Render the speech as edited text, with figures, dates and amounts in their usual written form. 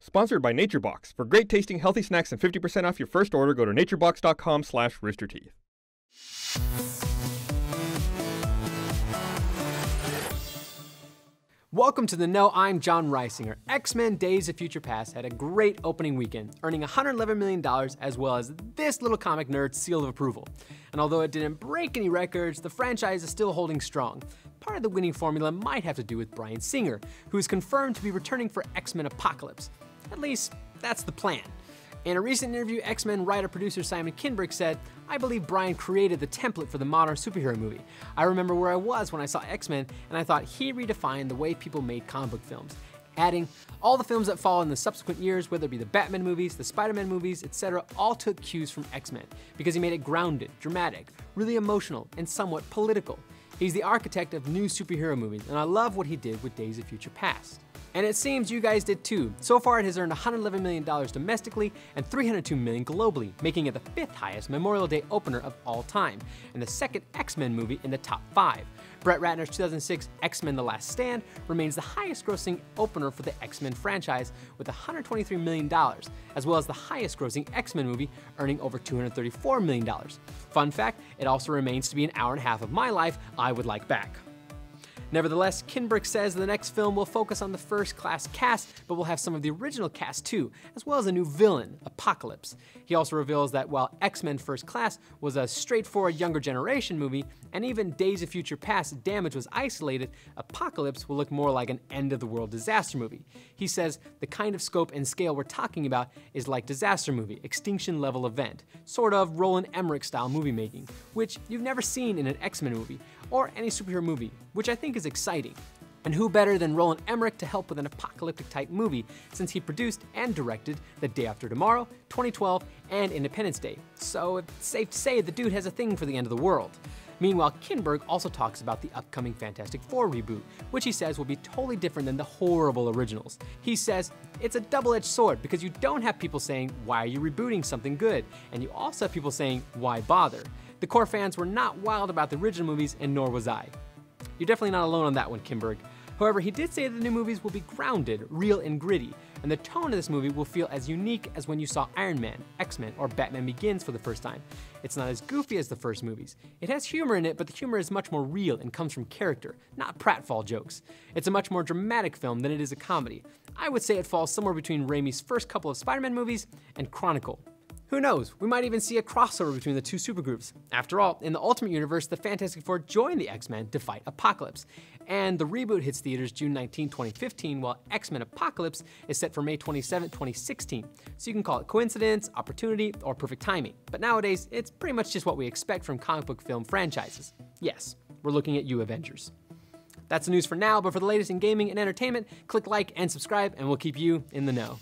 Sponsored by NatureBox. For great tasting healthy snacks and 50% off your first order, go to naturebox.com/roosterteeth. Welcome to The Know, I'm Jon Risinger. X-Men Days of Future Past had a great opening weekend, earning $111 million as well as this little comic nerd's seal of approval. And although it didn't break any records, the franchise is still holding strong. Part of the winning formula might have to do with Bryan Singer, who is confirmed to be returning for X-Men Apocalypse. At least, that's the plan. In a recent interview, X-Men writer-producer Simon Kinberg said, "I believe Bryan created the template for the modern superhero movie. I remember where I was when I saw X-Men, and I thought he redefined the way people made comic book films." Adding, all the films that follow in the subsequent years, whether it be the Batman movies, the Spider-Man movies, etc., all took cues from X-Men, because he made it grounded, dramatic, really emotional, and somewhat political. He's the architect of new superhero movies, and I love what he did with Days of Future Past. And it seems you guys did too. So far it has earned $111 million domestically and $302 million globally, making it the 5th highest Memorial Day opener of all time, and the 2nd X-Men movie in the top 5. Brett Ratner's 2006 X-Men The Last Stand remains the highest grossing opener for the X-Men franchise with $123 million, as well as the highest grossing X-Men movie, earning over $234 million. Fun fact, it also remains to be an hour and a half of my life I would like back. Nevertheless, Kinberg says the next film will focus on the first-class cast, but will have some of the original cast too, as well as a new villain, Apocalypse. He also reveals that while X-Men First Class was a straightforward younger generation movie, and even Days of Future Past Damage was isolated, Apocalypse will look more like an end-of-the-world disaster movie. He says the kind of scope and scale we're talking about is like disaster movie, extinction-level event, sort of Roland Emmerich-style movie making, which you've never seen in an X-Men movie, or any superhero movie, which I think is exciting. And who better than Roland Emmerich to help with an apocalyptic-type movie, since he produced and directed The Day After Tomorrow, 2012, and Independence Day. So it's safe to say the dude has a thing for the end of the world. Meanwhile, Kinberg also talks about the upcoming Fantastic Four reboot, which he says will be totally different than the horrible originals. He says, it's a double-edged sword because you don't have people saying, why are you rebooting something good? And you also have people saying, why bother? The core fans were not wild about the original movies, and nor was I. You're definitely not alone on that one, Kinberg. However, he did say that the new movies will be grounded, real and gritty, and the tone of this movie will feel as unique as when you saw Iron Man, X-Men, or Batman Begins for the first time. It's not as goofy as the first movies. It has humor in it, but the humor is much more real and comes from character, not pratfall jokes. It's a much more dramatic film than it is a comedy. I would say it falls somewhere between Raimi's first couple of Spider-Man movies and Chronicle. Who knows, we might even see a crossover between the two supergroups. After all, in the Ultimate Universe, the Fantastic Four join the X-Men to fight Apocalypse. And the reboot hits theaters June 19, 2015, while X-Men Apocalypse is set for May 27, 2016. So you can call it coincidence, opportunity, or perfect timing. But nowadays, it's pretty much just what we expect from comic book film franchises. Yes, we're looking at you, Avengers. That's the news for now, but for the latest in gaming and entertainment, click like and subscribe, and we'll keep you in the know.